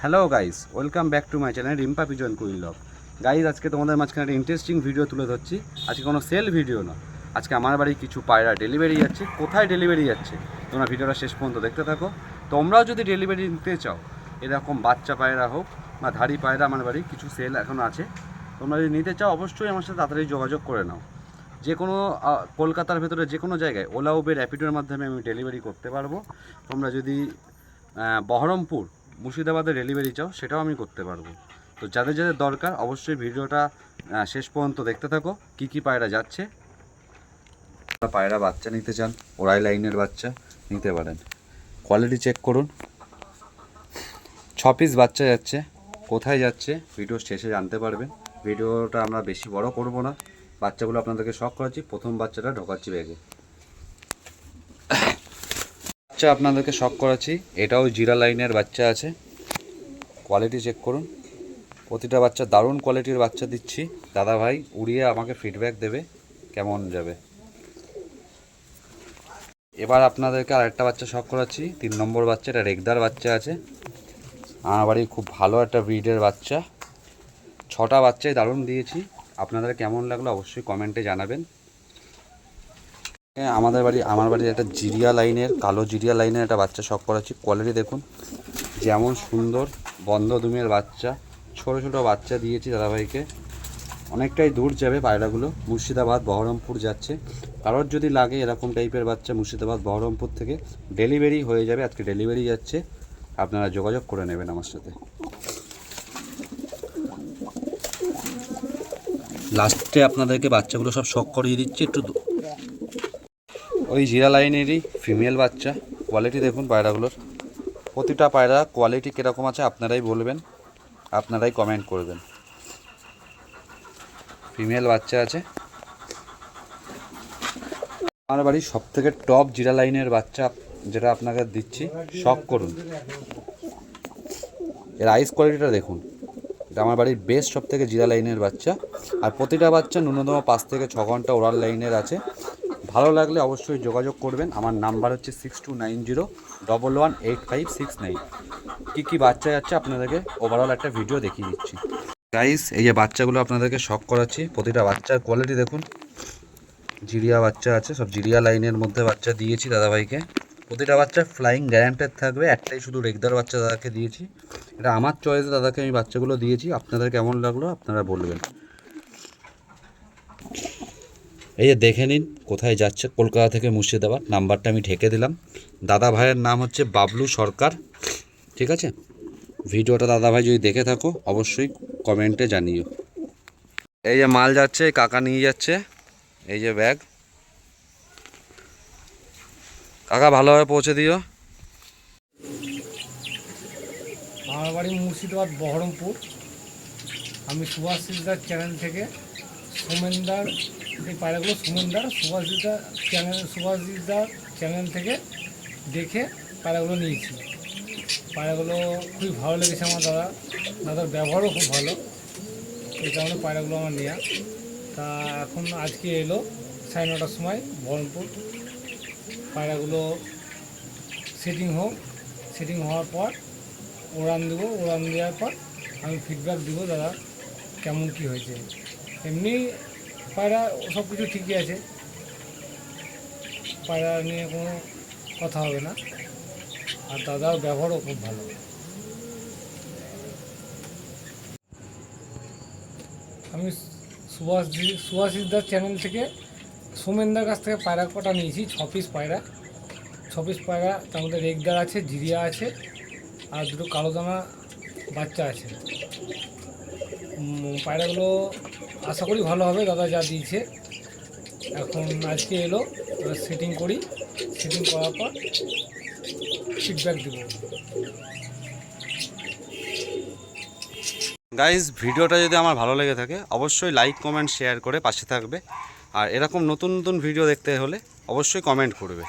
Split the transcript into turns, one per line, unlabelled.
Hello guys, welcome back to my channel Rimpa পিজন কুইলভ। Guys, আজকে তোমাদের মাঝখানে একটা ইন্টারেস্টিং ভিডিও তুলে ধরছি। আজকে কোনো সেল ভিডিও না, আজকে আমার বাড়ি কিছু পায়রা ডেলিভারি যাচ্ছে। কোথায় ডেলিভারি যাচ্ছে তোমরা ভিডিওটা শেষ পর্যন্ত দেখতে থাকো। তোমরাও যদি ডেলিভারি নিতে চাও, এরকম বাচ্চা পায়রা হোক বা ধাড়ি পায়রা, আমার বাড়ি কিছু সেল এখন আছে। তোমরা যদি নিতে চাও অবশ্যই আমার সাথে তাড়াতাড়ি যোগাযোগ করে নাও। যে কোনো কলকাতার ভেতরে যে কোনো জায়গায় ওলা উবের র্যাপিডোর মাধ্যমে আমি ডেলিভারি করতে পারবো। তোমরা যদি বহরমপুর মুর্শিদাবাদে ডেলিভারি চাও সেটাও আমি করতে পারবো। তো যাদের যাদের দরকার অবশ্যই ভিডিওটা শেষ পর্যন্ত দেখতে থাকো। কি কি পায়রা যাচ্ছে, পায়রা বাচ্চা নিতে চান, ওরাই লাইনের বাচ্চা নিতে পারেন। কোয়ালিটি চেক করুন। 6 পিস বাচ্চা যাচ্ছে। কোথায় যাচ্ছে ভিডিও শেষে জানতে পারবেন। ভিডিওটা আমরা বেশি বড় করব না, বাচ্চাগুলো আপনাদেরকে শখ করাচ্ছি। প্রথম বাচ্চাটা ঢোকাচ্ছি ব্যাগে। বাচ্চা আপনাদেরকে শখ করাচ্ছি, এটাও জিরা লাইনের বাচ্চা আছে। কোয়ালিটি চেক করুন। প্রতিটা বাচ্চা দারুণ কোয়ালিটির বাচ্চা দিচ্ছি। দাদা ভাই উড়িয়ে আমাকে ফিডব্যাক দেবে কেমন যাবে। এবার আপনাদেরকে আরেকটা বাচ্চা শখ করাচ্ছি, 3 নম্বর বাচ্চা। এটা রেগদার বাচ্চা আছে। আমার বাড়ি খুব ভালো একটা ব্রিডের বাচ্চা। 6টা বাচ্চাই দারুণ দিয়েছি। আপনাদের কেমন লাগলো অবশ্যই কমেন্টে জানাবেন। আমার বাড়ির একটা জিরিয়া লাইনের, কালো জিরিয়া লাইনের একটা বাচ্চা শখ করাচ্ছি। কোয়ালিটি দেখুন যেমন সুন্দর, বন্ধ দুমের বাচ্চা। ছোট ছোট বাচ্চা দিয়েছি দাদাভাইকে। অনেকটাই দূর যাবে পায়রাগুলো, মুর্শিদাবাদ বহরমপুর যাচ্ছে। কারোর যদি লাগে এরকম টাইপের বাচ্চা মুর্শিদাবাদ বহরমপুর থেকে ডেলিভারি হয়ে যাবে। আজকে ডেলিভারি যাচ্ছে, আপনারা যোগাযোগ করে নেবেন আমার সাথে। লাস্টে আপনাদেরকে বাচ্চাগুলো সব শখ করিয়ে দিচ্ছি একটু। ওই জিরা লাইনেরই ফিমেল বাচ্চা। কোয়ালিটি দেখুন পায়রাগুলোর। প্রতিটা পায়রা কোয়ালিটি কীরকম আছে আপনারাই বলবেন, আপনারাই কমেন্ট করবেন। ফিমেল বাচ্চা আছে। আমার বাড়ির সবথেকে টপ জিরা লাইনের বাচ্চা যেটা আপনাকে দিচ্ছি, শখ করুন। এর আইস কোয়ালিটিটা দেখুন। এটা আমার বাড়ির বেস্ট সবথেকে জিরা লাইনের বাচ্চা। আর প্রতিটা বাচ্চা ন্যূনতম 5 থেকে 6 ঘন্টা ওরাল লাইনের আছে। ভালো লাগলে অবশ্যই যোগাযোগ করবেন। আমার নাম্বার হচ্ছে 6290118569। কী কী বাচ্চা যাচ্ছে আপনাদেরকে ওভারঅল একটা ভিডিও দেখিয়ে দিচ্ছি। গাইস, এই যে বাচ্চাগুলো আপনাদেরকে শখ করাচ্ছি। প্রতিটা বাচ্চার কোয়ালিটি দেখুন। জিরিয়া বাচ্চা আছে, সব জিরিয়া লাইনের মধ্যে বাচ্চা দিয়েছি দাদাভাইকে। প্রতিটা বাচ্চা ফ্লাইং গ্যারান্টেড থাকবে। একটাই শুধু রেগদার বাচ্চা দাদাকে দিয়েছি। এটা আমার চয়েসে দাদাকে আমি বাচ্চাগুলো দিয়েছি। আপনাদের কেমন লাগলো আপনারা বলবেন। এই যে দেখে নিন কোথায় যাচ্ছে, কলকাতা থেকে মুর্শিদাবাদ। নাম্বারটা আমি ঢেকে দিলাম। দাদা ভাইয়ের নাম হচ্ছে বাবলু সরকার, ঠিক আছে। ভিডিওটা দাদা ভাই যদি দেখে থাকো অবশ্যই কমেন্টে জানিও। এই যে মাল যাচ্ছে, কাকা নিয়ে যাচ্ছে। এই যে ব্যাগ, কাকা ভালোভাবে পৌঁছে দিও।
আমার বাড়ি মুর্শিদাবাদ বহরমপুর। আমি সুভাষিসদার চ্যানেল থেকে সোমেনদার, এই পায়রাগুলো সোমেনদার সুভাষিসদার চ্যানেল থেকে দেখে পায়রাগুলো নিয়েছি। পায়রাগুলো খুবই ভালো লেগেছে আমার দাদার ব্যবহারও খুব ভালো। এই কারণে পায়রাগুলো আমার নেওয়া। তা এখন আজকে এলো 9:30টার সময় বহরমপুর। পায়রাগুলো সেটিং হওয়ার পর উড়ান দেবো। উড়ান দেওয়ার পর আমি ফিডব্যাক দেবো দাদা কেমন কী হয়েছে। এমনি পায়রা সব কিছু ঠিকই আছে, পায়রা নিয়ে কোনো কথা হবে না। আর দাদার ব্যবহারও খুব ভালো। আমি সুভাষিসদার চ্যানেল থেকে সোমেনদার কাছ থেকে পায়রা কটা নিয়েছি। 6 পিস পায়রা। তার মধ্যে রেগদার আছে, জিরিয়া আছে, আর দুটো কালো দানা বাচ্চা আছে। পায়রাগুলো আশা করি ভালো হবে দাদা যা দিয়েছে। এখন আজকে এলো, সেটিং করি। সেটিং করার পর ফিডব্যাক দেবো।
গাইজ, ভিডিওটা যদি আমার ভালো লেগে থাকে অবশ্যই লাইক কমেন্ট শেয়ার করে পাশে থাকবে। আর এরকম নতুন নতুন ভিডিও দেখতে হলে অবশ্যই কমেন্ট করবে।